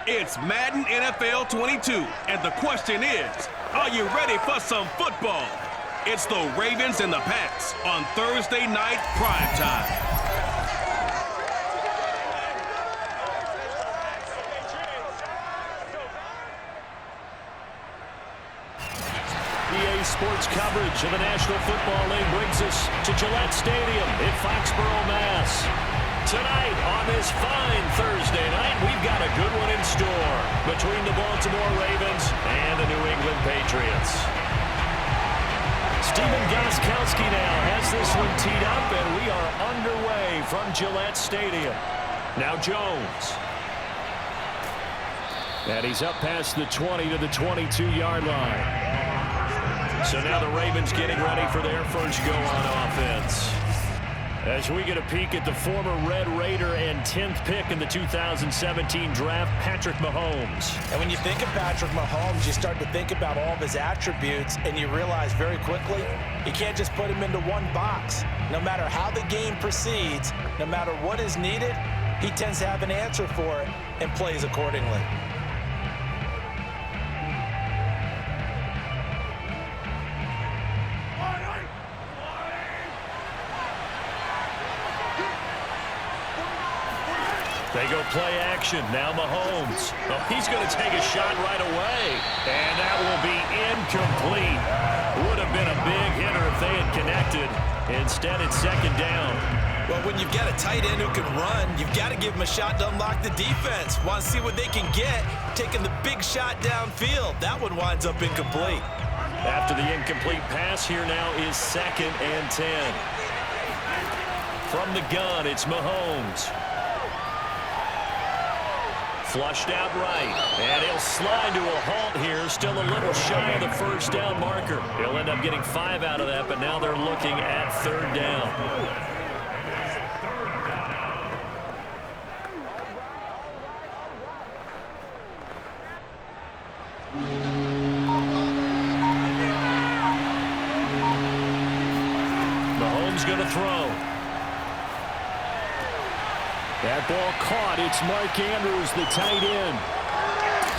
It's Madden NFL 22, and the question is, are you ready for some football? It's the Ravens and the Pats on Thursday night primetime. EA Sports coverage of the National Football League brings us to Gillette Stadium in Foxborough, Mass. Tonight, on this fine Thursday night, we've got a good one in store between the Baltimore Ravens and the New England Patriots. Stephen Gostkowski now has this one teed up, and we are underway from Gillette Stadium. Now Jones. And he's up past the 20 to the 22-yard line. So now the Ravens getting ready for their first go on offense. As we get a peek at the former Red Raider and 10th pick in the 2017 draft, Patrick Mahomes. And when you think of Patrick Mahomes, you start to think about all of his attributes, and you realize very quickly you can't just put him into one box. No matter how the game proceeds, no matter what is needed, he tends to have an answer for it and plays accordingly. They go play action. Now Mahomes. Oh, he's going to take a shot right away. And that will be incomplete. Would have been a big hitter if they had connected. Instead, it's second down. Well, when you've got a tight end who can run, you've got to give him a shot to unlock the defense. Want to see what they can get, taking the big shot downfield. That one winds up incomplete. After the incomplete pass, here now is 2nd and 10. From the gun, it's Mahomes. Flushed out right, and he'll slide to a halt here, still a little shy of the first down marker. He'll end up getting 5 out of that, but now they're looking at 3rd down. Mahomes going to throw. That ball caught. It's Mark Andrews, the tight end.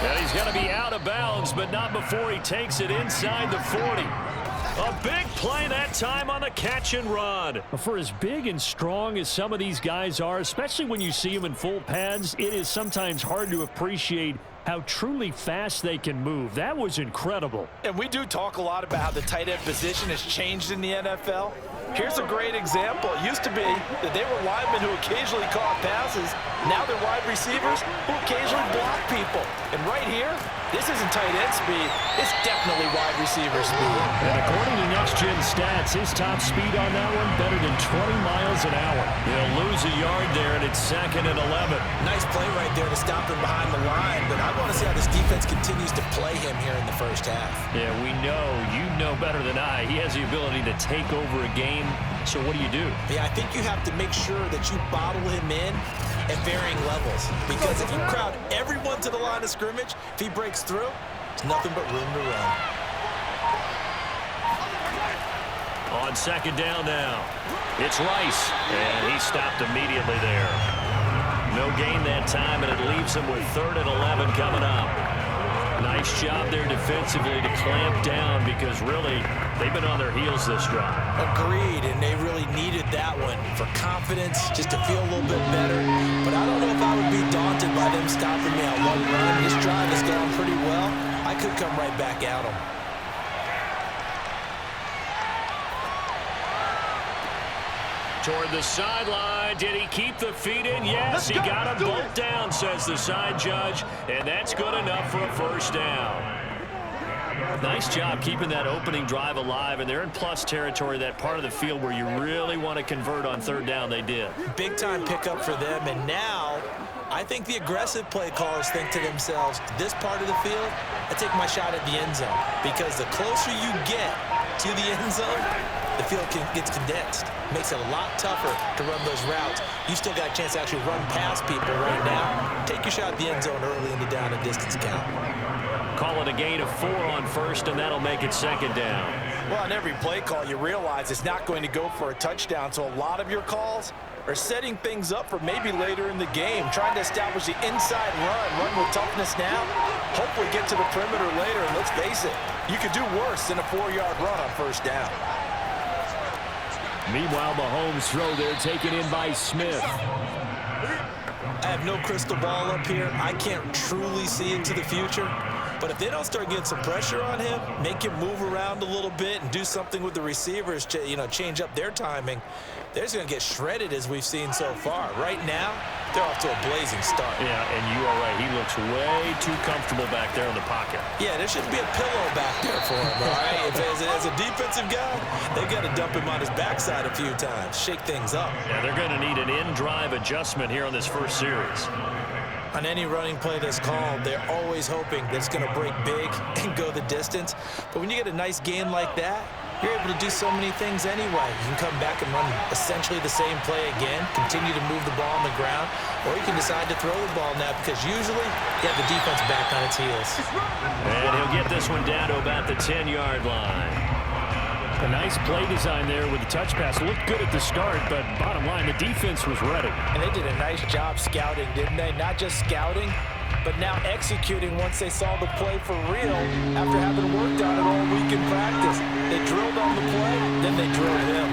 And he's going to be out of bounds, but not before he takes it inside the 40. A big play that time on the catch and run. For as big and strong as some of these guys are, especially when you see them in full pads, it is sometimes hard to appreciate how truly fast they can move. That was incredible. And we do talk a lot about how the tight end position has changed in the NFL. Here's a great example. It used to be that they were linemen who occasionally caught passes. Now they're wide receivers who occasionally block people. And right here, this isn't tight end speed. It's definitely wide receiver speed. And according to Next Gen Stats, his top speed on that one better than 20 miles an hour. He'll lose a yard there, and it's 2nd and 11. Nice play right there to stop him behind the line. But I want to see how this defense continues to play him here in the first half. Yeah, we know. You know better than I. He has the ability to take over a game. So what do you do? Yeah, I think you have to make sure that you bottle him in at varying levels. Because if you crowd everyone to the line of scrimmage, if he breaks through, there's nothing but room to run. On 2nd down now, it's Rice. And he stopped immediately there. No gain that time, and it leaves him with 3rd and 11 coming up. Nice job there defensively to clamp down because really they've been on their heels this drive. Agreed, and they really needed that one for confidence, just to feel a little bit better. But I don't know if I would be daunted by them stopping me on one run. This drive has gone pretty well. I could come right back at them. Toward the sideline. Did he keep the feet in? Yes, he got them both down, says the side judge, and that's good enough for a first down. Nice job keeping that opening drive alive, and they're in plus territory, that part of the field where you really want to convert on 3rd down. They did. Big-time pickup for them, and now I think the aggressive play callers think to themselves, this part of the field, I take my shot at the end zone, because the closer you get to the end zone, the field gets condensed. Makes it a lot tougher to run those routes. You still got a chance to actually run past people right now. Take your shot at the end zone early in the down and distance count. Call it a gain of 4 on 1st, and that'll make it 2nd down. Well, on every play call, you realize it's not going to go for a touchdown, so a lot of your calls are setting things up for maybe later in the game, trying to establish the inside run with toughness now, hopefully get to the perimeter later, and let's face it, you could do worse than a 4-yard run on first down. Meanwhile, Mahomes' throw there taken in by Smith. I have no crystal ball up here. I can't truly see into the future. But if they don't start getting some pressure on him, make him move around a little bit and do something with the receivers to, change up their timing, they're just going to get shredded as we've seen so far. Right now, they're off to a blazing start. Yeah, and you are right. He looks way too comfortable back there in the pocket. Yeah, there shouldn't be a pillow back there for him, all right? As a defensive guy, they've got to dump him on his backside a few times, shake things up. Yeah, they're going to need an in-drive adjustment here on this first series. On any running play that's called, they're always hoping that it's going to break big and go the distance. But when you get a nice gain like that, you're able to do so many things anyway. You can come back and run essentially the same play again, continue to move the ball on the ground, or you can decide to throw the ball now because usually you have the defense back on its heels. And he'll get this one down to about the 10-yard line. A nice play design there with the touch pass. Looked good at the start, but bottom line, the defense was ready. And they did a nice job scouting, didn't they? Not just scouting, but now executing once they saw the play for real after having worked on it all week in practice. They drilled on the play, then they drilled him.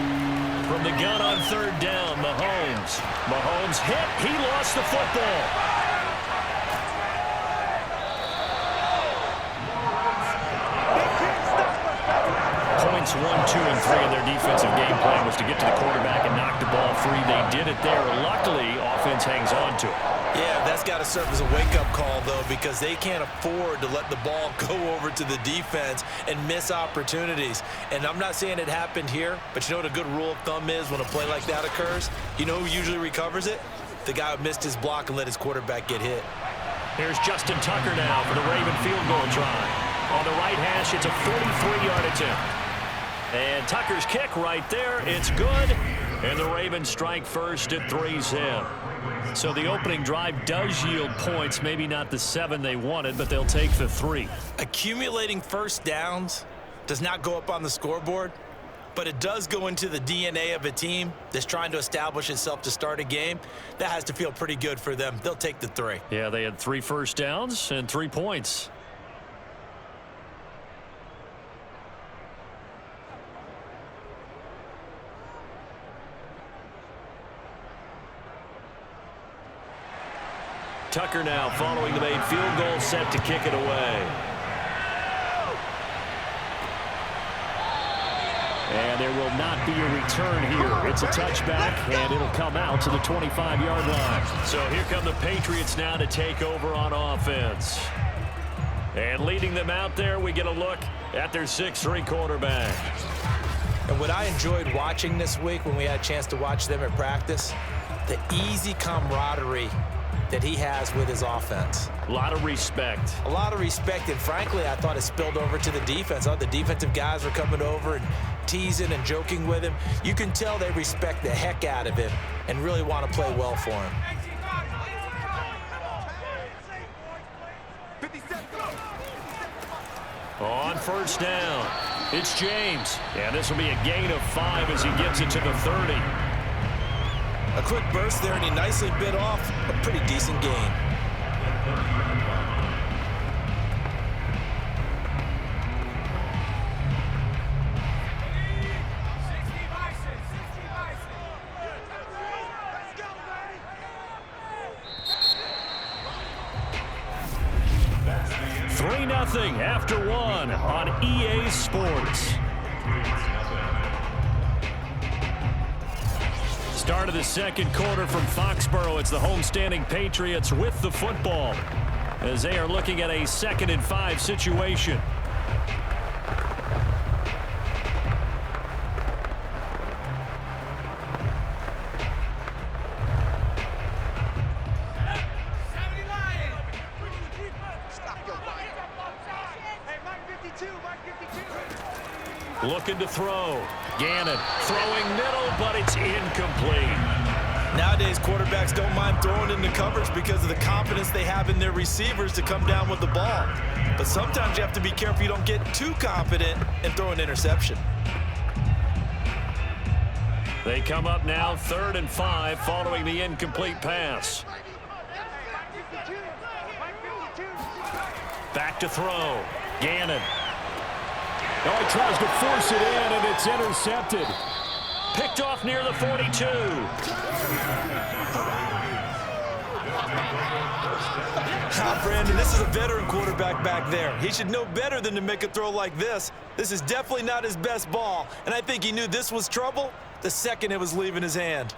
From the gun on third down, Mahomes. Mahomes hit. He lost the football. Points 1, 2, and 3 in their defensive game plan was to get to the quarterback and knock the ball free. They did it there. Luckily, offense hangs on to it. Yeah, that's got to serve as a wake-up call, though, because they can't afford to let the ball go over to the defense and miss opportunities. And I'm not saying it happened here, but you know what a good rule of thumb is when a play like that occurs? You know who usually recovers it? The guy who missed his block and let his quarterback get hit. Here's Justin Tucker now for the Raven field goal try. On the right hash, it's a 43-yard attempt. And Tucker's kick right there, it's good. And the Ravens strike first at 3-0. So the opening drive does yield points, maybe not the 7 they wanted, but they'll take the 3. Accumulating first downs does not go up on the scoreboard, but it does go into the DNA of a team that's trying to establish itself to start a game. That has to feel pretty good for them. They'll take the 3. Yeah, they had 3 first downs and 3 points. Tucker now following the made field goal, set to kick it away. And there will not be a return here. It's a touchback, and it'll come out to the 25-yard line. So here come the Patriots now to take over on offense. And leading them out there, we get a look at their 6'3" quarterback. And what I enjoyed watching this week when we had a chance to watch them at practice, the easy camaraderie that he has with his offense. A lot of respect. A lot of respect, and frankly, I thought it spilled over to the defense. The defensive guys were coming over and teasing and joking with him. You can tell they respect the heck out of him and really want to play well for him. On first down, it's James. And this will be a gain of 5 as he gets it to the 30. A quick burst there, and he nicely bit off a pretty decent gain. Nothing after 1 on EA Sports. Start of the second quarter from Foxborough. It's the homestanding Patriots with the football as they are looking at a 2nd and 5 situation. Looking to throw. Gannon throwing middle, but it's incomplete. Nowadays, quarterbacks don't mind throwing into coverage because of the confidence they have in their receivers to come down with the ball. But sometimes you have to be careful you don't get too confident and throw an interception. They come up now 3rd and 5 following the incomplete pass. Back to throw. Gannon. Oh, he tries to force it in, and it's intercepted. Picked off near the 42. Brandon, this is a veteran quarterback back there. He should know better than to make a throw like this. This is definitely not his best ball, and I think he knew this was trouble the second it was leaving his hand.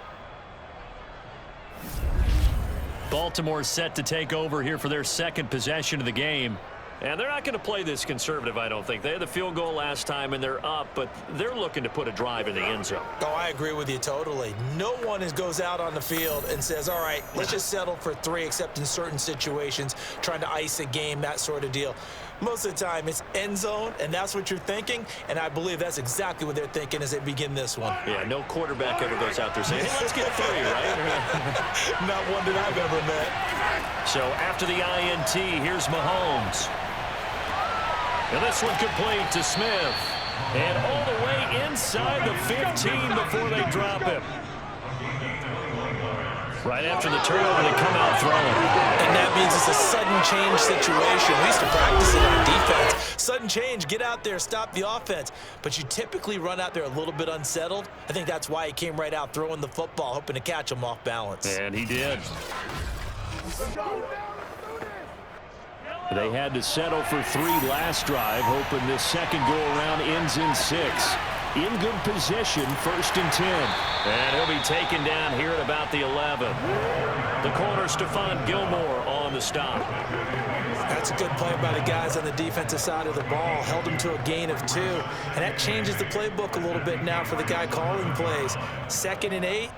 Baltimore set to take over here for their second possession of the game. And they're not going to play this conservative, I don't think. They had the field goal last time, and they're up, but they're looking to put a drive in the end zone. Oh, I agree with you totally. No one goes out on the field and says, all right, let's just settle for 3, except in certain situations, trying to ice a game, that sort of deal. Most of the time, it's end zone, and that's what you're thinking, and I believe that's exactly what they're thinking as they begin this one. Yeah, no quarterback ever goes out there saying, hey, let's get 3, right? Not one that I've ever met. So after the INT, here's Mahomes. And this one complete to Smith. And all the way inside the 15 before they drop him. Right after the turnover, they come out throwing. And that means it's a sudden change situation. We used to practice it on defense. Sudden change, get out there, stop the offense. But you typically run out there a little bit unsettled. I think that's why he came right out throwing the football, hoping to catch him off balance. And he did. They had to settle for 3 last drive, hoping this second go-around ends in 6. In good position, 1st and 10. And he'll be taken down here at about the 11. The corner, Gilmore on the stop. That's a good play by the guys on the defensive side of the ball. Held him to a gain of 2. And that changes the playbook a little bit now for the guy calling plays. 2nd and 8.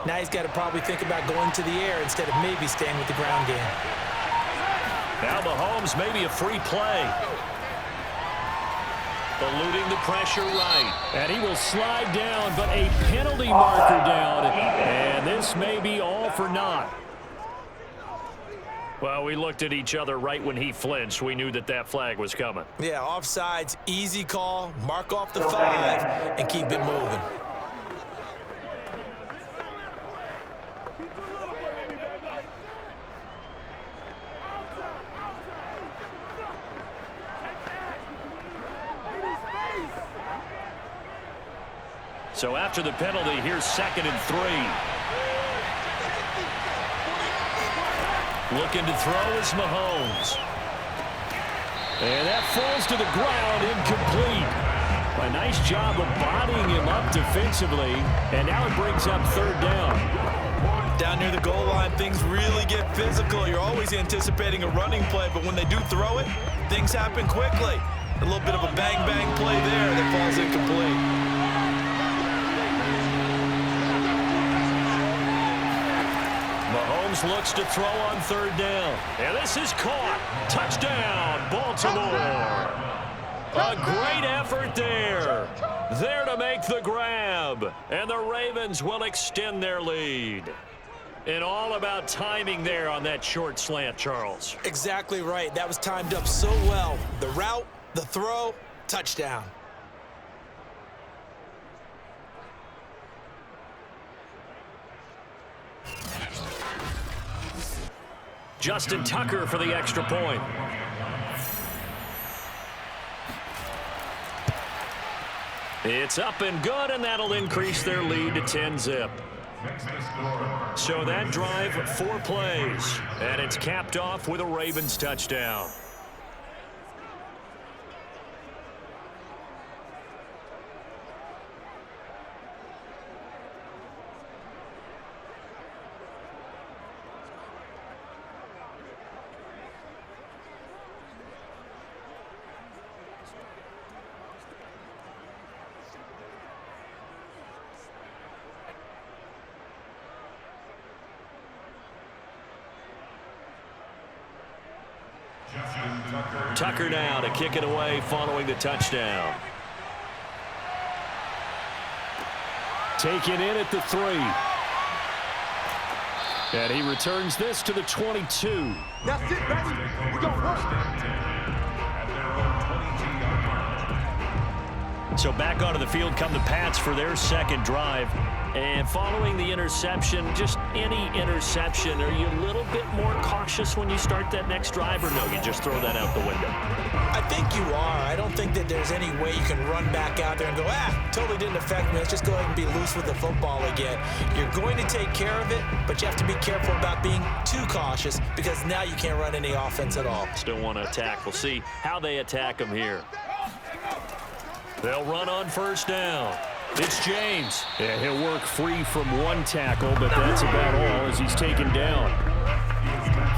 Now he's got to probably think about going to the air instead of maybe staying with the ground game. Now Mahomes, maybe a free play. Eluding the pressure right. And he will slide down, but a penalty marker down. And this may be all for naught. Well, we looked at each other right when he flinched. We knew that that flag was coming. Yeah, offsides, easy call. Mark off the 5 and keep it moving. So after the penalty, here's 2nd and 3. Looking to throw is Mahomes. And that falls to the ground, incomplete. A nice job of bodying him up defensively. And now it brings up 3rd down. Down near the goal line, things really get physical. You're always anticipating a running play, but when they do throw it, things happen quickly. A little bit of a bang-bang play there that falls incomplete. Mahomes looks to throw on 3rd down. And this is caught. Touchdown, Baltimore. A great effort there. There to make the grab. And the Ravens will extend their lead. And all about timing there on that short slant, Charles. Exactly right. That was timed up so well. The route, the throw, touchdown. Justin Tucker for the extra point. It's up and good, and that'll increase their lead to 10-zip. So that drive, 4 plays, and it's capped off with a Ravens touchdown. Tucker now to kick it away following the touchdown. Taken in at the 3. And he returns this to the 22. That's it, baby. We're going to work. So back onto the field come the Pats for their second drive. And following the interception, just any interception, are you a little bit more cautious when you start that next drive, or no, you just throw that out the window? I think you are. I don't think that there's any way you can run back out there and go, totally didn't affect me. Let's just go ahead and be loose with the football again. You're going to take care of it, but you have to be careful about being too cautious because now you can't run any offense at all. Still want to attack. We'll see how they attack them here. They'll run on first down. It's James. Yeah, he'll work free from one tackle, but that's about all as he's taken down.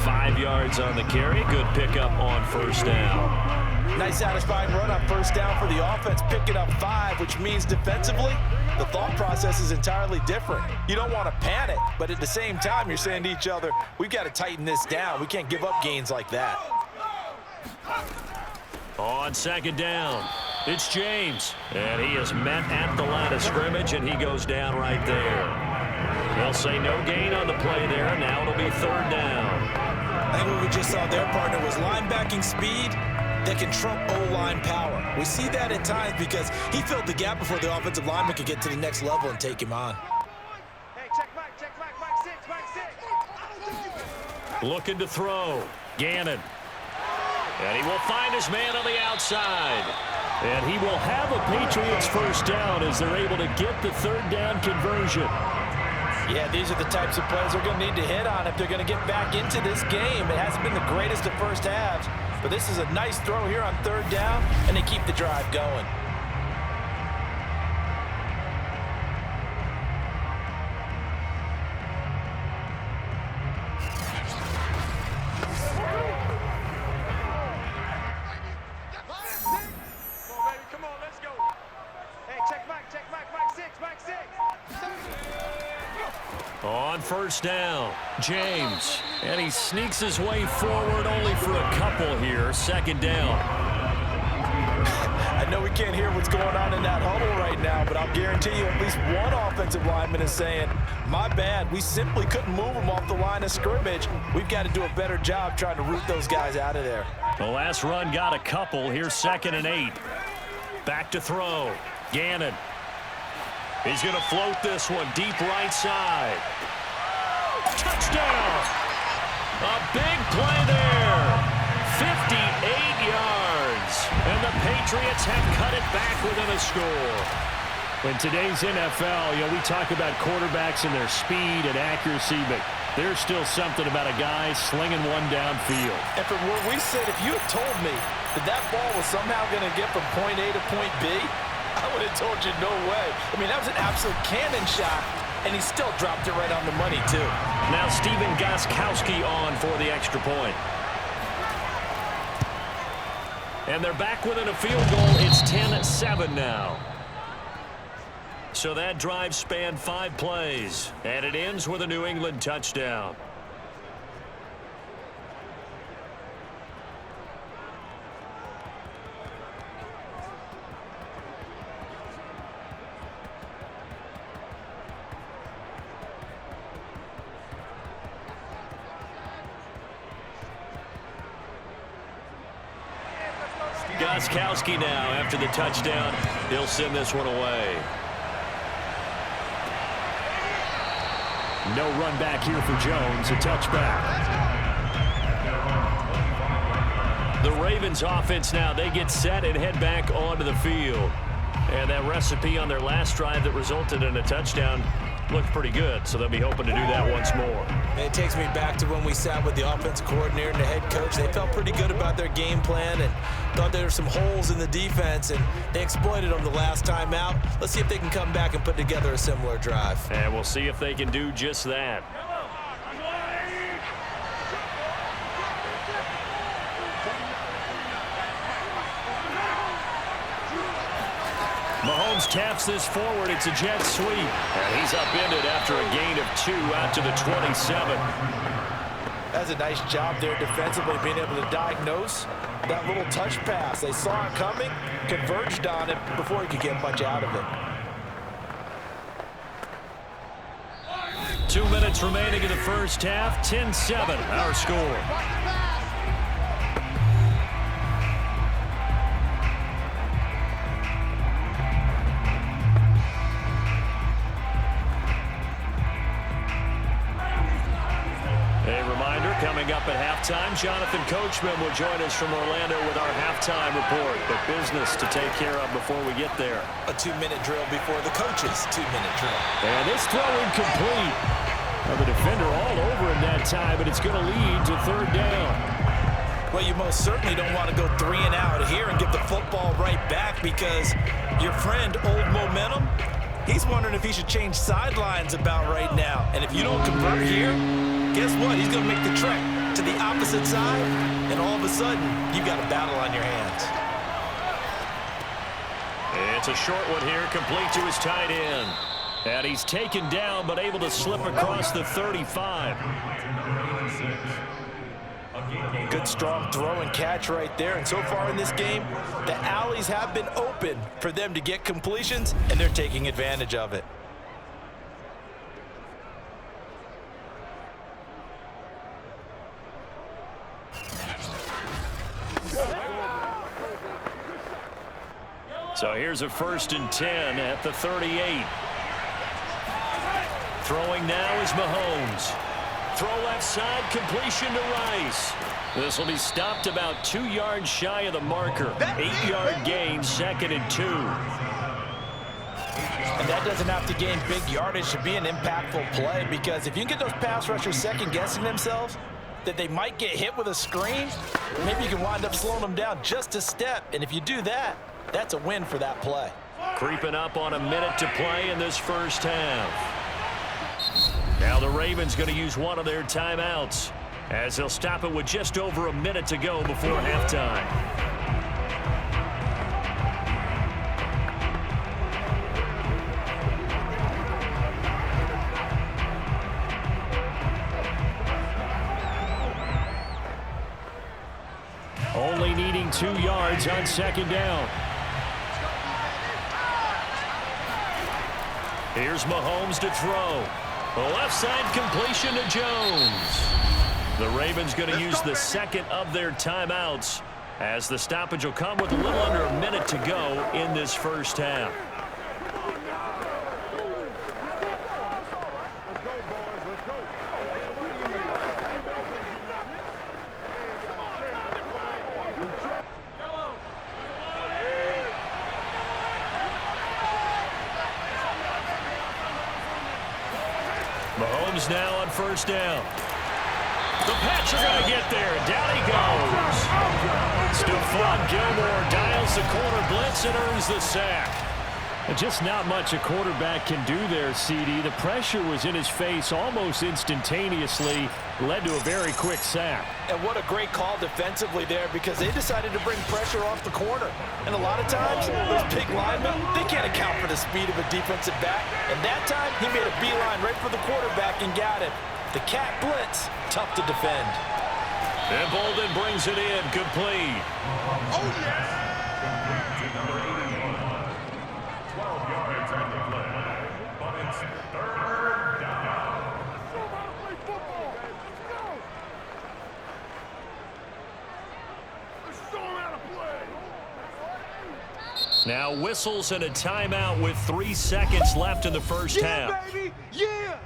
5 yards on the carry. Good pickup on first down. Nice satisfying run on first down for the offense, picking up 5, which means defensively, the thought process is entirely different. You don't want to panic, but at the same time, you're saying to each other, we've got to tighten this down. We can't give up gains like that. On second down, it's James. And he is met at the line of scrimmage, and he goes down right there. They'll say no gain on the play there, and now it'll be third down. I think what we just saw their partner was linebacking speed that can trump O-line power. We see that at times because he filled the gap before the offensive lineman could get to the next level and take him on. Hey, check back, back six. Looking to throw. Gannon. And he will find his man on the outside. And he will have a Patriots first down as they're able to get the third down conversion. Yeah, these are the types of plays they're going to need to hit on if they're going to get back into this game. It hasn't been the greatest of first halves, but this is a nice throw here on third down, and they keep the drive going. On first down, James. And he sneaks his way forward only for a couple here. Second down. I know we can't hear what's going on in that huddle right now, but I'll guarantee you at least one offensive lineman is saying, my bad, we simply couldn't move them off the line of scrimmage. We've got to do a better job trying to root those guys out of there. The last run got a couple. Here's 2nd and 8. Back to throw. Gannon. He's going to float this one deep right side. Touchdown! A big play there. 58 yards. And the Patriots have cut it back within a score. In today's NFL, we talk about quarterbacks and their speed and accuracy, but there's still something about a guy slinging one downfield. And from where we sit, if you had told me that that ball was somehow going to get from point A to point B, I would have told you no way. I mean, that was an absolute cannon shot, and he still dropped it right on the money, too. Now Steven Gostkowski on for the extra point. And they're back within a field goal. It's 10-7 now. So that drive spanned 5 plays, and it ends with a New England touchdown. Gostkowski now, after the touchdown, he'll send this one away. No run back here for Jones, a touchback. The Ravens offense now, they get set and head back onto the field. And that recipe on their last drive that resulted in a touchdown looked pretty good, so they'll be hoping to do that once more. It takes me back to when we sat with the offensive coordinator and the head coach. They felt pretty good about their game plan and thought there were some holes in the defense, and they exploited them the last time out. Let's see if they can come back and put together a similar drive. And we'll see if they can do just that. Mahomes taps this forward. It's a jet sweep. And he's upended after a gain of 2 out to the 27. That's a nice job there defensively, being able to diagnose that little touch pass. They saw it coming, converged on it before he could get much out of it. 2 minutes remaining in the first half. 10-7, our score. Coming up at halftime, Jonathan Coachman will join us from Orlando with our halftime report. But business to take care of before we get there. A 2-minute drill before the coach's 2-minute drill. And this throw incomplete. Well, the defender all over him that time, but it's going to lead to third down. Well, you most certainly don't want to go 3 and out here and get the football right back, because your friend, Old Momentum, he's wondering if he should change sidelines about right now. And if you don't convert here, guess what? He's going to make the trek to the opposite side, and all of a sudden, you've got a battle on your hands. It's a short one here, complete to his tight end. And he's taken down, but able to slip across the 35. Good, strong throw and catch right there. And so far in this game, the alleys have been open for them to get completions, and they're taking advantage of it. So here's a 1st and 10 at the 38. Throwing now is Mahomes. Throw left side, completion to Rice. This will be stopped about 2 yards shy of the marker. 8-yard gain, 2nd and 2. And that doesn't have to gain big yardage to be an impactful play, because if you can get those pass rushers second-guessing themselves, that they might get hit with a screen, maybe you can wind up slowing them down just a step. And if you do that, that's a win for that play. Creeping up on a minute to play in this first half. Now the Ravens going to use one of their timeouts, as they'll stop it with just over a minute to go before halftime. Only needing 2 yards on 2nd down. Here's Mahomes to throw. The left side completion to Jones. The Ravens going to use the second of their timeouts, as the stoppage will come with a little under a minute to go in this first half. Mahomes now on 1st down. The Pats are going to get there. Down he goes. Stephon Gilmore dials the corner blitz and earns the sack. And just not much a quarterback can do there, CD. The pressure was in his face almost instantaneously, led to a very quick sack. And what a great call defensively there, because they decided to bring pressure off the corner. And a lot of times, those big linemen, they can't account for the speed of a defensive back. And that time, he made a beeline right for the quarterback and got him. The cat blitz, tough to defend. And Bolden brings it in, complete. Oh, yeah! Now whistles and a timeout with 3 seconds left in the first half. Yeah, baby! Yeah!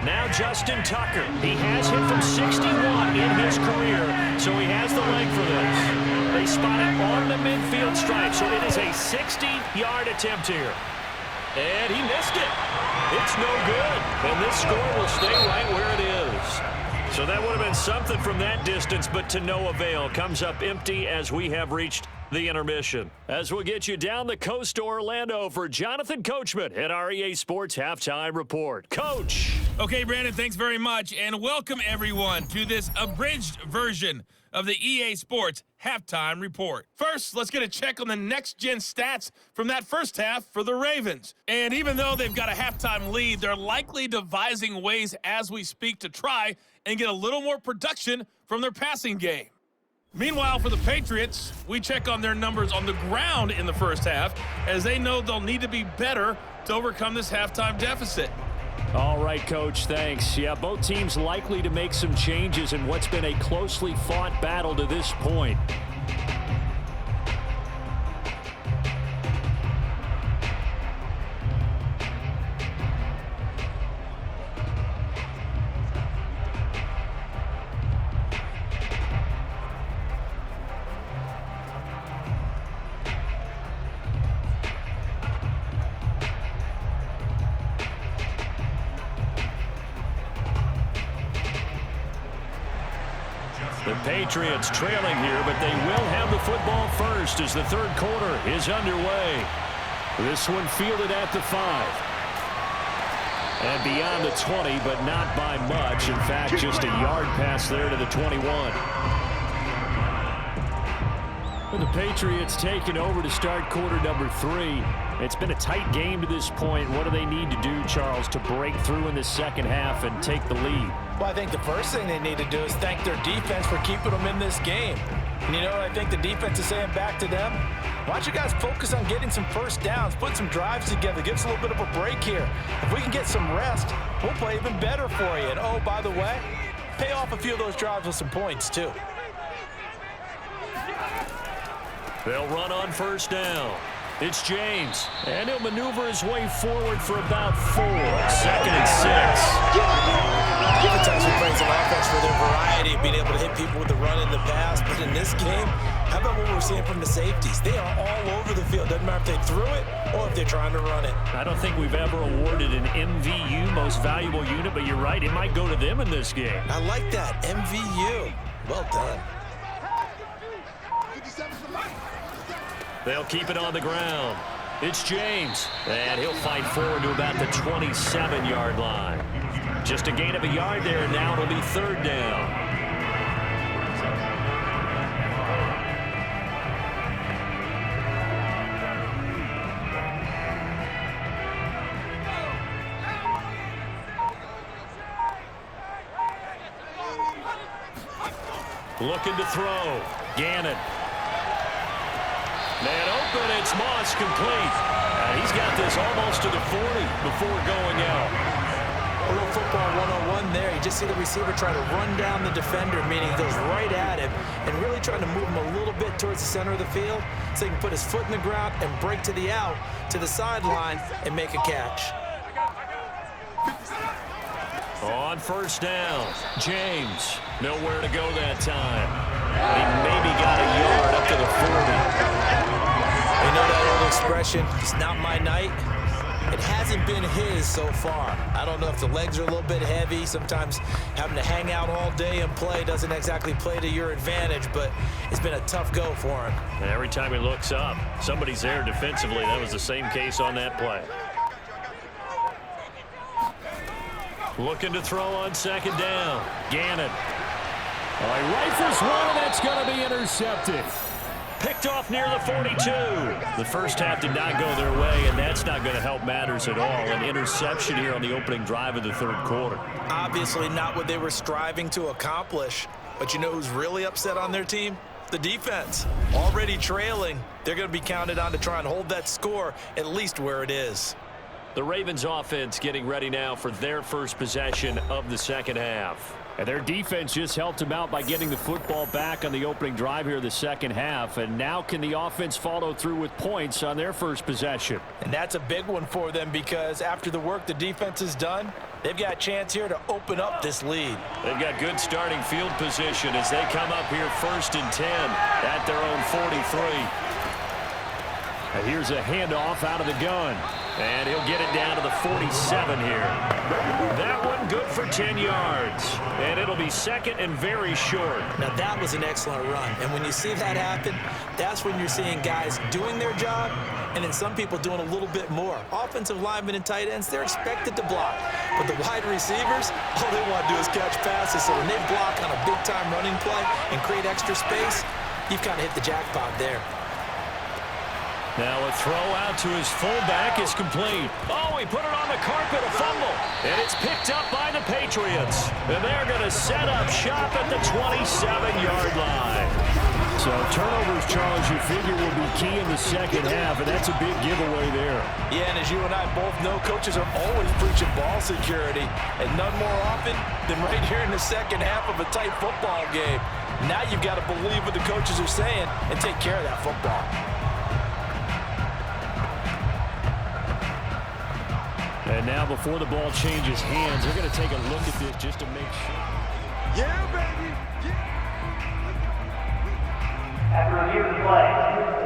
Now Justin Tucker. He has hit from 61 in his career, so he has the leg for this. They spot it on the midfield stripe, so it is a 60-yard attempt here. And he missed it. It's no good. And this score will stay right where it is. So that would have been something from that distance, but to no avail. Comes up empty as we have reached the intermission. As we'll get you down the coast to Orlando for Jonathan Coachman at our EA Sports Halftime Report. Coach! Okay, Brandon, thanks very much, and welcome everyone to this abridged version of the EA Sports Halftime Report. First, let's get a check on the next-gen stats from that first half for the Ravens. And even though they've got a halftime lead, they're likely devising ways as we speak to try and get a little more production from their passing game. Meanwhile, for the Patriots, we check on their numbers on the ground in the first half, as they know they'll need to be better to overcome this halftime deficit. All right, Coach, thanks. Yeah, both teams likely to make some changes in what's been a closely fought battle to this point. The Patriots trailing here, but they will have the football first as the third quarter is underway. This one fielded at the 5. And beyond the 20, but not by much. In fact, just a yard pass there to the 21. The Patriots taking over to start quarter number 3. It's been a tight game to this point. What do they need to do, Charles, to break through in the second half and take the lead? Well, I think the first thing they need to do is thank their defense for keeping them in this game. And you know what I think the defense is saying back to them? Why don't you guys focus on getting some first downs, put some drives together, give us a little bit of a break here. If we can get some rest, we'll play even better for you. And, oh, by the way, pay off a few of those drives with some points, too. They'll run on first down. It's James, and he'll maneuver his way forward for about 4. 2nd and 6. Oftentimes we praise an offense for their variety of being able to hit people with the run and the pass, but in this game, how about what we're seeing from the safeties? They are all over the field. Doesn't matter if they threw it or if they're trying to run it. I don't think we've ever awarded an MVU, most valuable unit, but you're right, it might go to them in this game. I like that, MVU. Well done. They'll keep it on the ground. It's James, and he'll fight forward to about the 27-yard line. Just a gain of a yard there, and now it'll be 3rd down. Looking to throw. Gannon. Man open, it's Moss complete. He's got this almost to the 40 before going out. A little football 101 there. You just see the receiver try to run down the defender, meaning he goes right at him and really trying to move him a little bit towards the center of the field so he can put his foot in the ground and break to the out, to the sideline, and make a catch. On first down, James. Nowhere to go that time. He maybe got a yard up to the 40. You know that old expression, it's not my night? It hasn't been his so far. I don't know if the legs are a little bit heavy. Sometimes having to hang out all day and play doesn't exactly play to your advantage, but it's been a tough go for him. And every time he looks up, somebody's there defensively. That was the same case on that play. Looking to throw on 2nd down. Gannon. All right, rifles one, and that's going to be intercepted. Picked off near the 42. The first half did not go their way, and that's not going to help matters at all. An interception here on the opening drive of the 3rd quarter. Obviously not what they were striving to accomplish. But you know who's really upset on their team? The defense. Already trailing. They're going to be counted on to try and hold that score at least where it is. The Ravens offense getting ready now for their first possession of the second half. And their defense just helped them out by getting the football back on the opening drive here in the second half. And now can the offense follow through with points on their first possession? And that's a big one for them because after the work the defense has done, they've got a chance here to open up this lead. They've got good starting field position as they come up here 1st and 10 at their own 43. And here's a handoff out of the gun. And he'll get it down to the 47 here. That one good for 10 yards. And it'll be 2nd and very short. Now that was an excellent run. And when you see that happen, that's when you're seeing guys doing their job and then some people doing a little bit more. Offensive linemen and tight ends, they're expected to block. But the wide receivers, all they want to do is catch passes. So when they block on a big-time running play and create extra space, you've kind of hit the jackpot there. Now a throw out to his fullback is complete. Oh, he put it on the carpet, a fumble. And it's picked up by the Patriots. And they're going to set up shop at the 27-yard line. So turnovers, Charles, you figure will be key in the second half, and that's a big giveaway there. Yeah, and as you and I both know, coaches are always preaching ball security, and none more often than right here in the second half of a tight football game. Now you've got to believe what the coaches are saying and take care of that football. And now before the ball changes hands, they're going to take a look at this just to make sure. Yeah, baby. Yeah. After review of the play,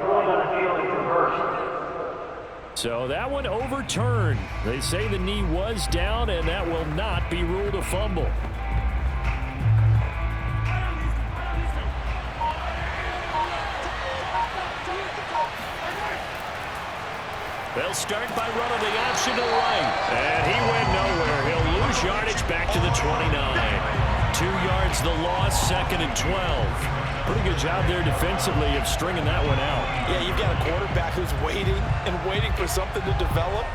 ruling on the field is reversed. So that one overturned. They say the knee was down, and that will not be ruled a fumble. They'll start by running the option to right. And he went nowhere. He'll lose yardage back to the 29. 2 yards the loss, 2nd and 12. Pretty good job there defensively of stringing that one out. Yeah, you've got a quarterback who's waiting and waiting for something to develop,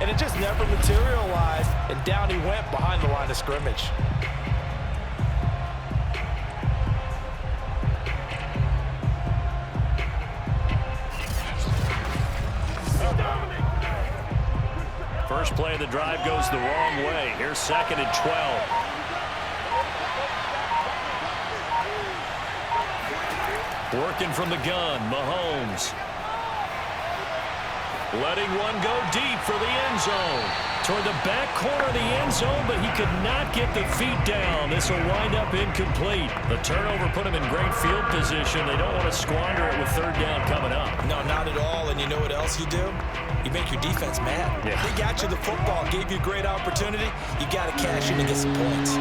and it just never materialized, and down he went behind the line of scrimmage. First play of the drive goes the wrong way. Here's 2nd and 12. Working from the gun, Mahomes. Letting one go deep for the end zone. Toward the back corner of the end zone, but he could not get the feet down. This will wind up incomplete. The turnover put him in great field position. They don't want to squander it with 3rd down coming up. No, not at all. And you know what else you do? You make your defense mad. Yeah. They got you the football, gave you a great opportunity. You got to cash in and get some points.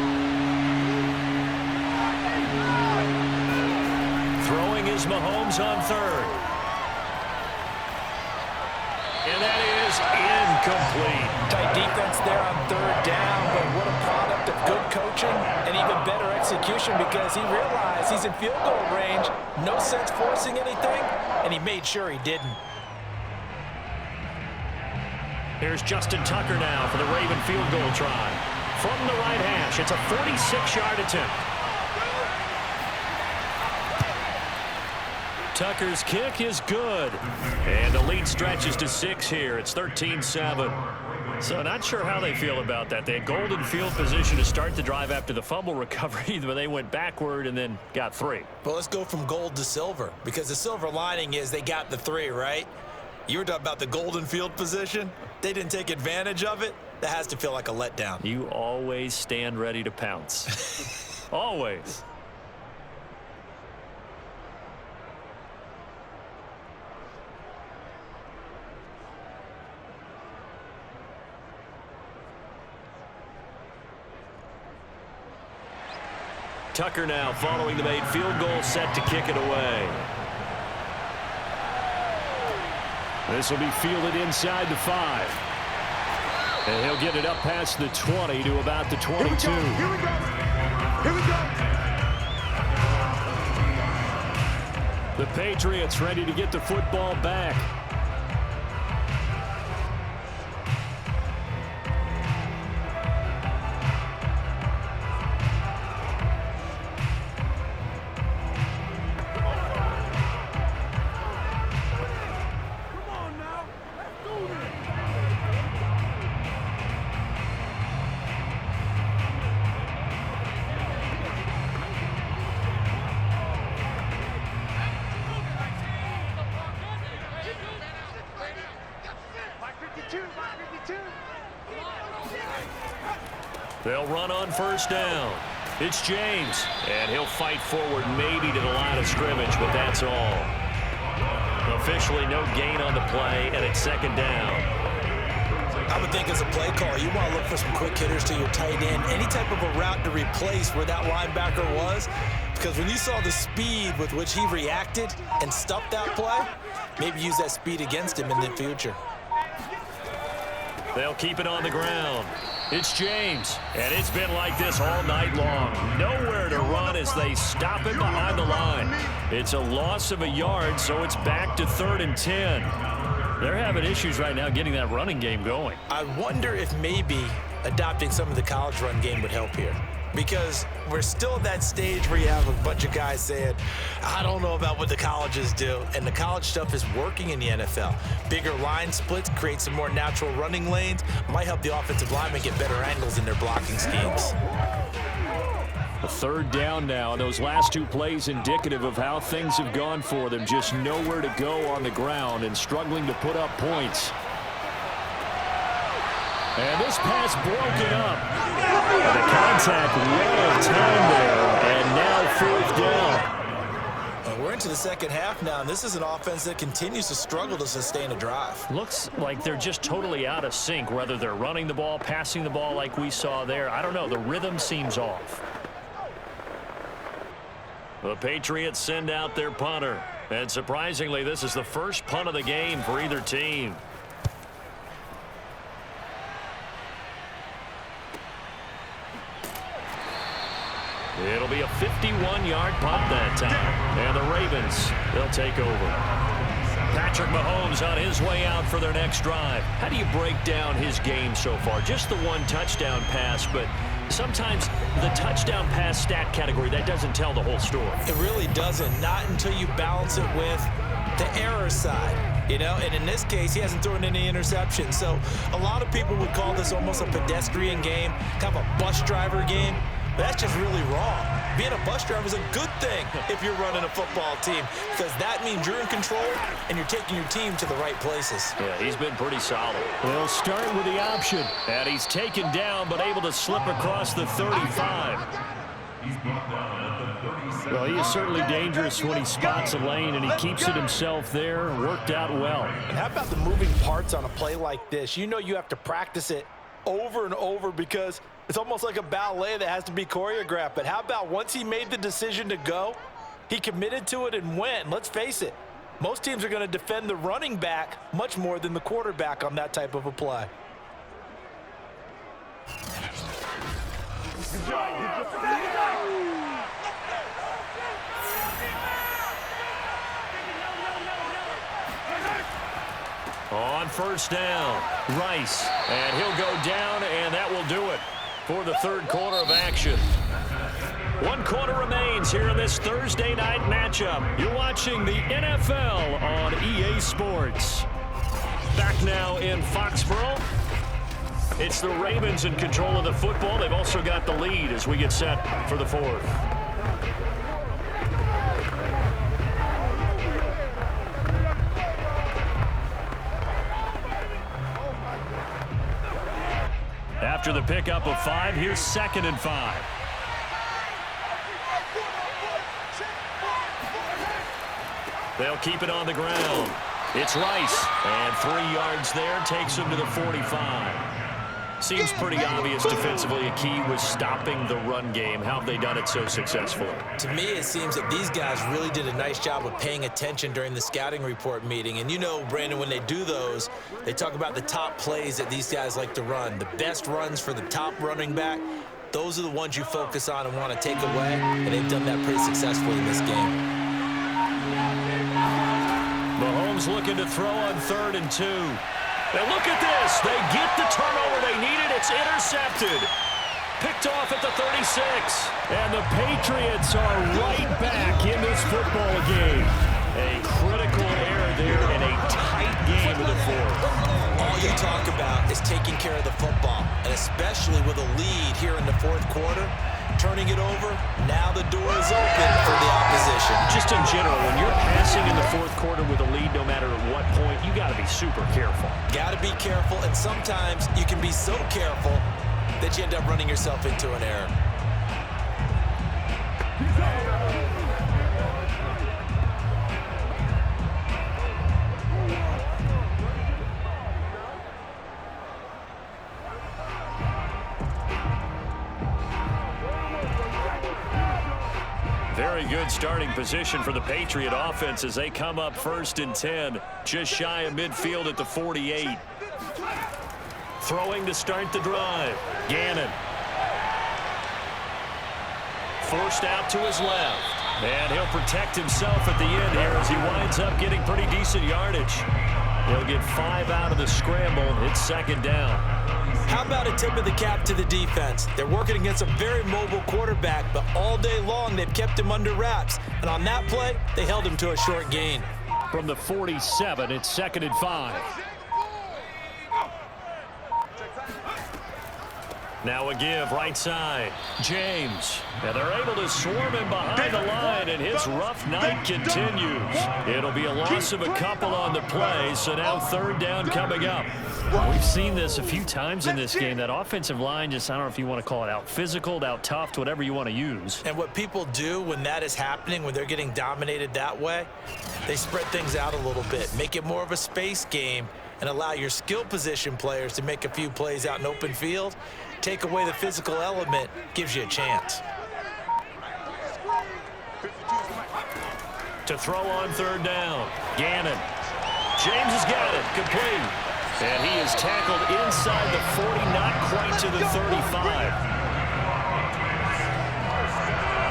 Throwing is Mahomes on 3rd. And that is incomplete. Tight defense there on 3rd down, but what a product of good coaching and even better execution, because he realized he's in field goal range. No sense forcing anything, and he made sure he didn't. Here's Justin Tucker now for the Raven field goal try. From the right hash, it's a 46-yard attempt. Tucker's kick is good. And the lead stretches to 6 here. It's 13-7. So not sure how they feel about that. They had golden field position to start the drive after the fumble recovery, but they went backward and then got 3. Well, let's go from gold to silver, because the silver lining is they got the 3, right? You were talking about the golden field position. They didn't take advantage of it. That has to feel like a letdown. You always stand ready to pounce. Always. Tucker now following the made field goal, set to kick it away. This will be fielded inside the 5. And he'll get it up past the 20 to about the 22. Here we go. Here we go. The Patriots ready to get the football back. They'll run on 1st down. It's James, and he'll fight forward maybe to the line of scrimmage, but that's all. Officially no gain on the play, and it's 2nd down. I would think as a play caller, you want to look for some quick hitters to your tight end, any type of a route to replace where that linebacker was, because when you saw the speed with which he reacted and stuffed that play, maybe use that speed against him in the future. They'll keep it on the ground. It's James, and it's been like this all night long. Nowhere to run as they stop him behind the line. It's a loss of a yard, so it's back to 3rd and 10. They're having issues right now getting that running game going. I wonder if maybe adopting some of the college run game would help here. Because we're still at that stage where you have a bunch of guys saying, I don't know about what the colleges do. And the college stuff is working in the NFL. Bigger line splits, create some more natural running lanes, might help the offensive linemen get better angles in their blocking schemes. A third down now, and those last two plays indicative of how things have gone for them. Just nowhere to go on the ground and struggling to put up points. And this pass broken up. And the contact well timed there, and now fourth down. And we're into the second half now, and this is an offense that continues to struggle to sustain a drive. Looks like they're just totally out of sync, whether they're running the ball, passing the ball like we saw there. I don't know. The rhythm seems off. The Patriots send out their punter. And surprisingly, this is the first punt of the game for either team. It'll be a 51-yard punt that time. And the Ravens, they'll take over. Patrick Mahomes on his way out for their next drive. How do you break down his game so far? Just the one touchdown pass, but sometimes the touchdown pass stat category, that doesn't tell the whole story. It really doesn't, not until you balance it with the error side. You know, and in this case, he hasn't thrown any interceptions. So a lot of people would call this almost a pedestrian game, kind of a bus driver game. But that's just really wrong. Being a bus driver is a good thing if you're running a football team, because that means you're in control and you're taking your team to the right places. Yeah, he's been pretty solid. They'll start with the option. And he's taken down, but able to slip across the 35. Well, he is certainly dangerous when he spots a lane, and he keeps it himself there. Worked out well. And how about the moving parts on a play like this? You know you have to practice it over and over because it's almost like a ballet that has to be choreographed. But how about once he made the decision to go, he committed to it and went. And let's face it, most teams are going to defend the running back much more than the quarterback on that type of a play. On first down, Rice, and he'll go down, and that will do it for the third quarter of action. 1 quarter remains here in this Thursday night matchup. You're watching the NFL on EA Sports. Back now in Foxborough. It's the Ravens in control of the football. They've also got the lead as we get set for the fourth. After the pickup of 5, here's 2nd and 5. They'll keep it on the ground. It's Rice, and 3 yards there takes him to the 45. Seems pretty obvious defensively. A key was stopping the run game. How have they done it so successfully? To me, it seems that these guys really did a nice job of paying attention during the scouting report meeting. And you know, Brandon, when they do those, they talk about the top plays that these guys like to run. The best runs for the top running back, those are the ones you focus on and want to take away. And they've done that pretty successfully in this game. Mahomes looking to throw on 3rd and 2. And look at this. They get the turnover they needed. It's intercepted. Picked off at the 36. And the Patriots are right back in this football game. A critical error there in a tight game of the fourth. All you talk about is taking care of the football, and especially with a lead here in the fourth quarter. Turning it over, now the door is open for the opposition. Just in general, when you're passing in the fourth quarter with a lead, no matter at what point, you got to be super careful. Got to be careful, and sometimes you can be so careful that you end up running yourself into an error. Very good starting position for the Patriot offense as they come up 1st and 10, just shy of midfield at the 48. Throwing to start the drive. Gannon. Forced out to his left. And he'll protect himself at the end here as he winds up getting pretty decent yardage. He'll get 5 out of the scramble. It's second down. How about a tip of the cap to the defense? They're working against a very mobile quarterback, but all day long they've kept him under wraps. And on that play, they held him to a short gain. From the 47, it's 2nd and 5. Now a give right side. James. And they're able to swarm him behind the line, and his rough night continues. It'll be a loss of a couple on the play, so now 3rd down coming up. We've seen this a few times in this game. That offensive line just, I don't know if you want to call it out physical, out tough, whatever you want to use. And what people do when that is happening, when they're getting dominated that way, they spread things out a little bit, make it more of a space game, and allow your skill position players to make a few plays out in open field. Take away the physical element, gives you a chance. To throw on 3rd down. Gannon. James has got it. Complete. And he is tackled inside the 40, not quite to the 35.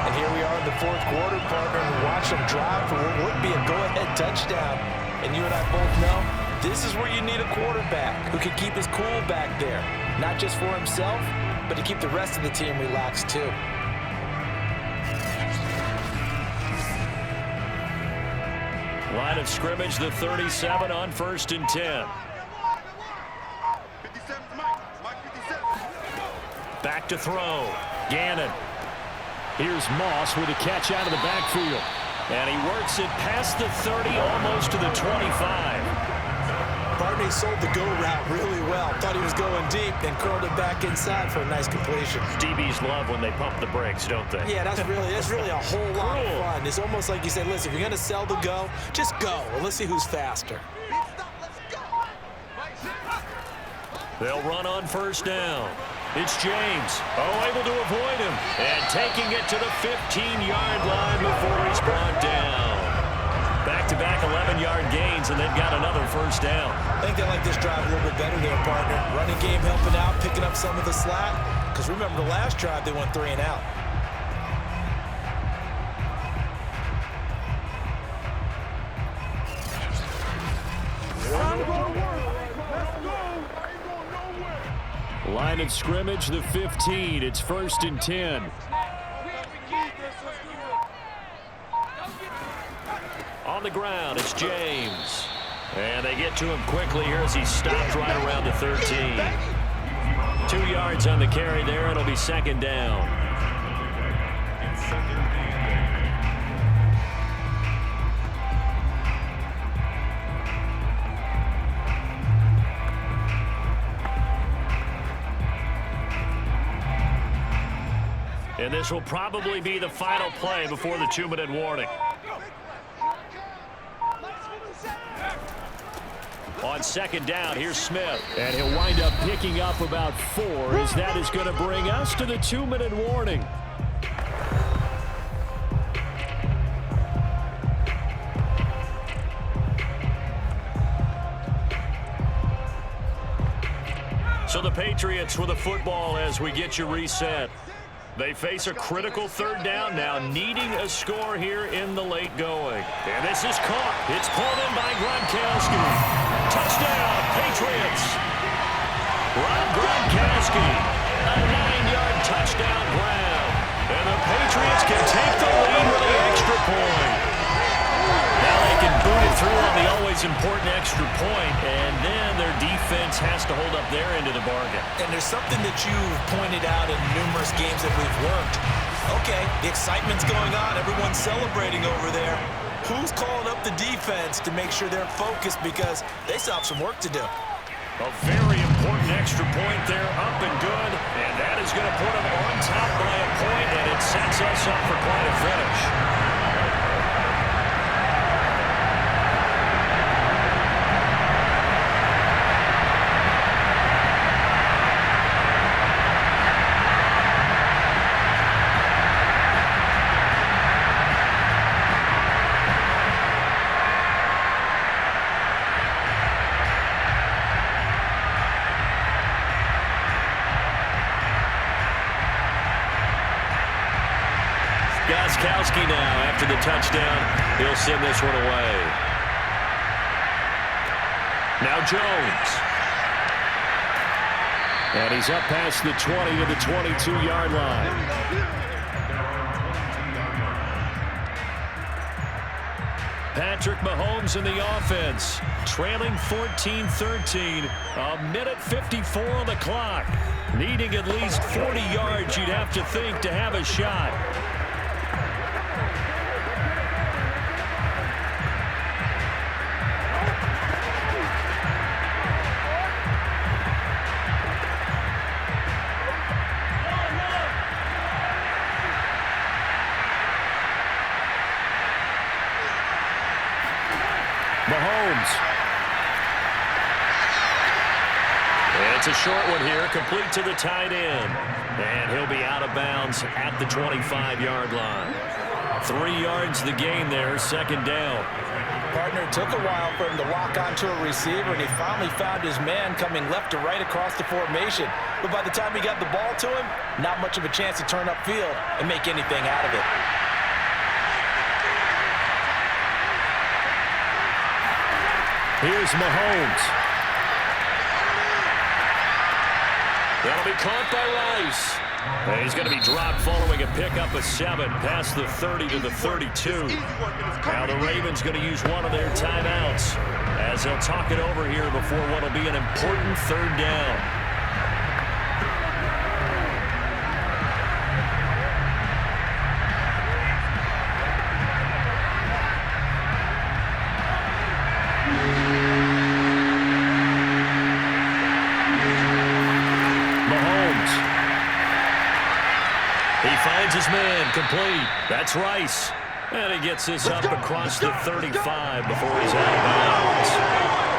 And here we are in the 4th quarter, partner, and watch them drive for what would be a go-ahead touchdown. And you and I both know this is where you need a quarterback who can keep his cool back there. Not just for himself, but to keep the rest of the team relaxed too. Line of scrimmage, the 37 on 1st and 10. Back to throw. Gannon. Here's Moss with a catch out of the backfield. And he works it past the 30, almost to the 25. Barney sold the go route really well. Thought he was going deep, then curled it back inside for a nice completion. DBs love when they pump the brakes, don't they? Yeah, that's really a whole lot of fun. It's almost like you said, listen, if you're going to sell the go, just go. Well, let's see who's faster. They'll run on 1st down. It's James. Able to avoid him. And taking it to the 15-yard line before he's brought down. Back-to-back 11-yard gains, and they've got another 1st down. I think they like this drive a little bit better there, partner. Running game helping out, picking up some of the slack. Because remember, the last drive, they went 3 and out. Line of scrimmage, the 15. It's 1st and 10. On the ground, it's James. And they get to him quickly here as he stops right around the 13. 2 yards on the carry there. It'll be 2nd down. And this will probably be the final play before the 2-minute warning. On 2nd down, here's Smith. And he'll wind up picking up about 4, as that is going to bring us to the 2-minute warning. So the Patriots with a football as we get you reset. They face a critical 3rd down now, needing a score here in the late going. And this is caught. It's pulled in by Gronkowski. Touchdown, Patriots. Rob Gronkowski, a 9-yard touchdown grab. And the Patriots can take the lead with the extra point. Now they can boot it through on the always important extra point, and then their defense has to hold up their end of the bargain. And there's something that you've pointed out in numerous games that we've worked. Okay, the excitement's going on. Everyone's celebrating over there. Who's calling up the defense to make sure they're focused, because they still have some work to do. A very important extra point there, up and good, and that is going to put them on top by a point, and it sets us up for quite a finish. Gostkowski now, after the touchdown, he'll send this one away. Now Jones. And he's up past the 20 to the 22-yard line. Patrick Mahomes in the offense, trailing 14-13, a minute 54 on the clock. Needing at least 40 yards, you'd have to think, to have a shot. Mahomes. It's a short one here, complete to the tight end. And he'll be out of bounds at the 25-yard line. 3 yards the gain there, second down. Partner, it took a while for him to lock onto a receiver, and he finally found his man coming left to right across the formation. But by the time he got the ball to him, not much of a chance to turn upfield and make anything out of it. Here's Mahomes. That'll be caught by Rice. And he's going to be dropped following a pickup of 7 past the 30 to the 32. Now the Ravens going to use one of their timeouts as they'll talk it over here before what will be an important third down. Finds his man, complete. That's Rice. And he gets this up across the 35 before he's out of bounds.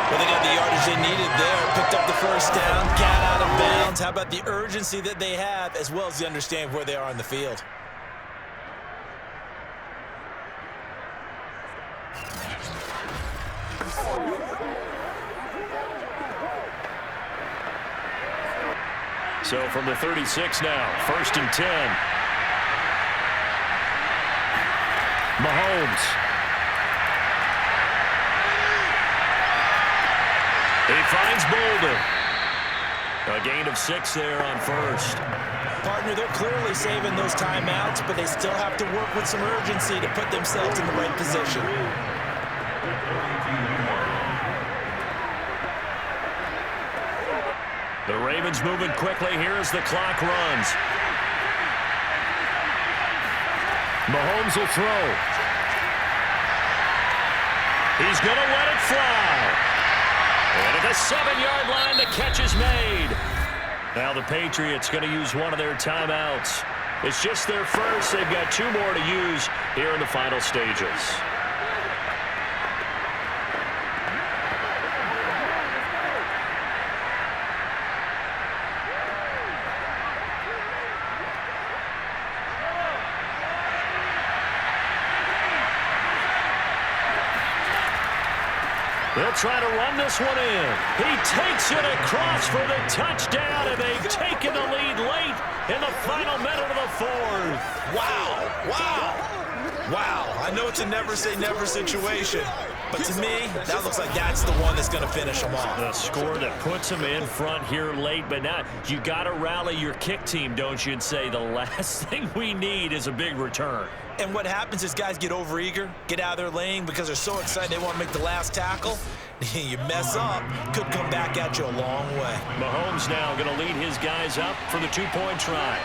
Well, they got the yardage they needed there. Picked up the first down, got out of bounds. How about the urgency that they have, as well as the understanding where they are on the field? So from the 36 now, 1st and 10. Mahomes. He finds Bolden. A gain of 6 there on first. Partner, they're clearly saving those timeouts, but they still have to work with some urgency to put themselves in the right position. The Ravens moving quickly here as the clock runs. Mahomes will throw. He's going to let it fly. And at the 7-yard line, the catch is made. Now the Patriots going to use one of their timeouts. It's just their first. They've got 2 more to use here in the final stages. They'll try to run this one in. He takes it across for the touchdown, and they've taken the lead late in the final minute of the 4th. Wow, wow, wow. I know it's a never-say-never situation, but to me, that looks like that's the one that's going to finish them off. The score that puts them in front here late, but now you got to rally your kick team, don't you, and say the last thing we need is a big return. And what happens is guys get overeager, get out of their lane because they're so excited they want to make the last tackle. You mess up, could come back at you a long way. Mahomes now going to lead his guys up for the 2-point try.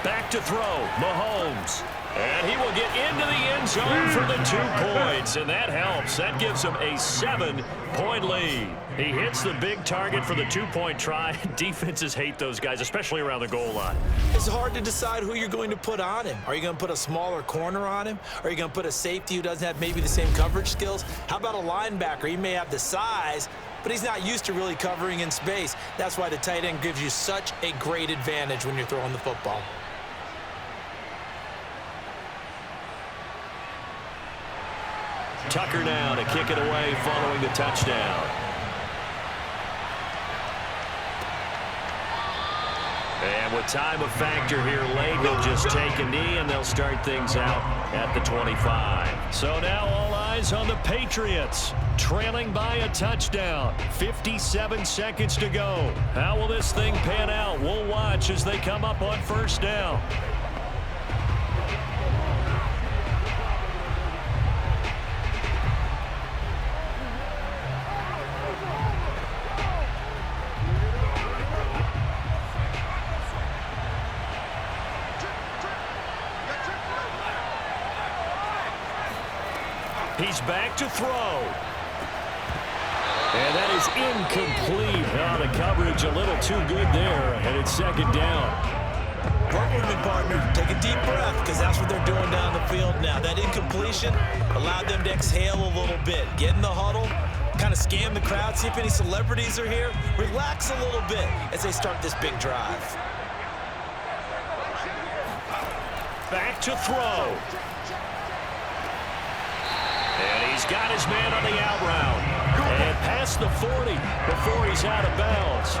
Back to throw, Mahomes. And he will get into the end zone for the 2 points, and that helps. That gives him a 7-point lead. He hits the big target for the 2-point try. Defenses hate those guys, especially around the goal line. It's hard to decide who you're going to put on him. Are you going to put a smaller corner on him? Are you going to put a safety who doesn't have maybe the same coverage skills? How about a linebacker? He may have the size, but he's not used to really covering in space. That's why the tight end gives you such a great advantage when you're throwing the football. Tucker now to kick it away following the touchdown. And with time a factor here late, he'll just take a knee, and they'll start things out at the 25. So now all eyes on the Patriots, trailing by a touchdown. 57 seconds to go. How will this thing pan out? We'll watch as they come up on first down. He's back to throw. And that is incomplete. Oh, the coverage a little too good there, and it's second down. Work with me, partner. Take a deep breath, because that's what they're doing down the field now. That incompletion allowed them to exhale a little bit. Get in the huddle, kind of scan the crowd, see if any celebrities are here. Relax a little bit as they start this big drive. Back to throw. And he's got his man on the out route. And past the 40 before he's out of bounds.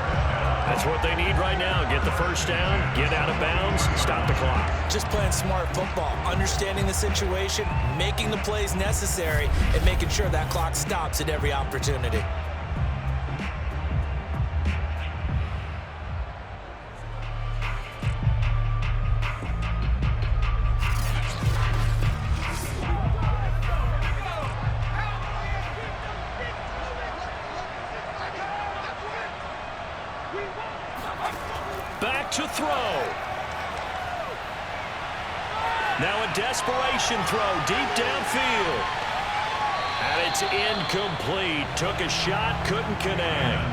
That's what they need right now. Get the first down, get out of bounds, stop the clock. Just playing smart football, understanding the situation, making the plays necessary, and making sure that clock stops at every opportunity. Back to throw. Now a desperation throw deep downfield. And it's incomplete. Took a shot, couldn't connect.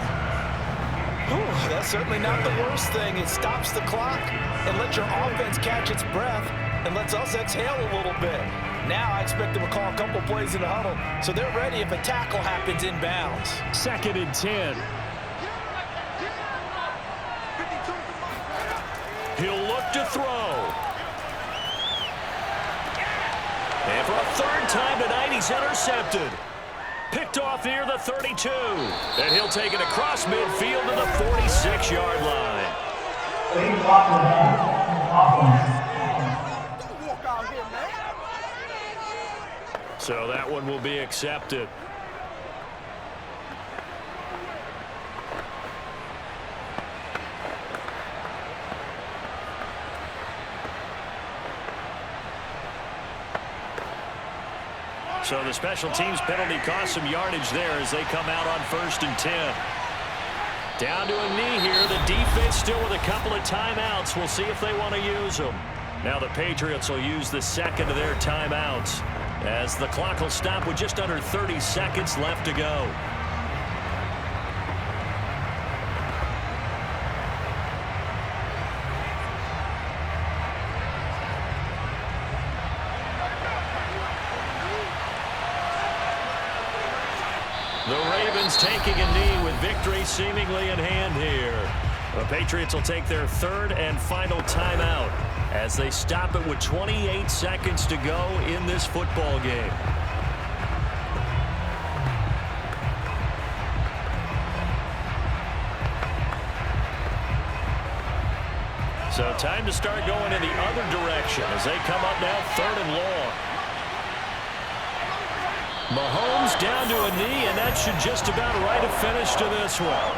Whew, that's certainly not the worst thing. It stops the clock and lets your offense catch its breath and lets us exhale a little bit. Now I expect them to call a couple plays in the huddle so they're ready if a tackle happens inbounds. 2nd and 10. He'll look to throw. And for a third time tonight, he's intercepted. Picked off near the 32. And he'll take it across midfield to the 46-yard line. So that one will be accepted. So the special teams penalty cost some yardage there as they come out on 1st and 10. Down to a knee here. The defense still with a couple of timeouts. We'll see if they want to use them. Now the Patriots will use the second of their timeouts as the clock will stop with just under 30 seconds left to go. The Ravens taking a knee with victory seemingly in hand here. The Patriots will take their 3rd and final timeout as they stop it with 28 seconds to go in this football game. So time to start going in the other direction as they come up now 3rd and long. Mahomes down to a knee, and that should just about write a finish to this one.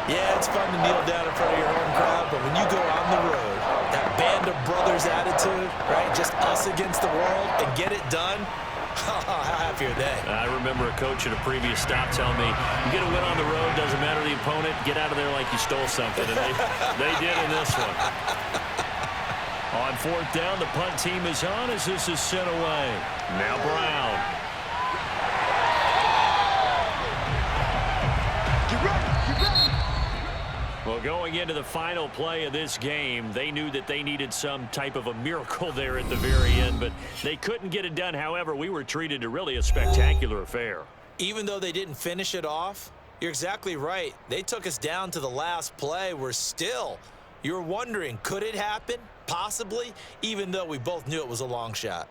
Yeah, it's fun to kneel down in front of your home crowd, but when you go on the road, that band of brothers attitude, right, just us against the world, and get it done, how happy are they? I remember a coach at a previous stop telling me, you get a win on the road, doesn't matter the opponent, get out of there like you stole something, and they did in this one. On 4th down, the punt team is on as this is sent away. Now Brown. Well, going into the final play of this game, they knew that they needed some type of a miracle there at the very end, but they couldn't get it done. However, we were treated to really a spectacular affair. Even though they didn't finish it off, you're exactly right. They took us down to the last play. You're wondering, could it happen? Possibly, even though we both knew it was a long shot.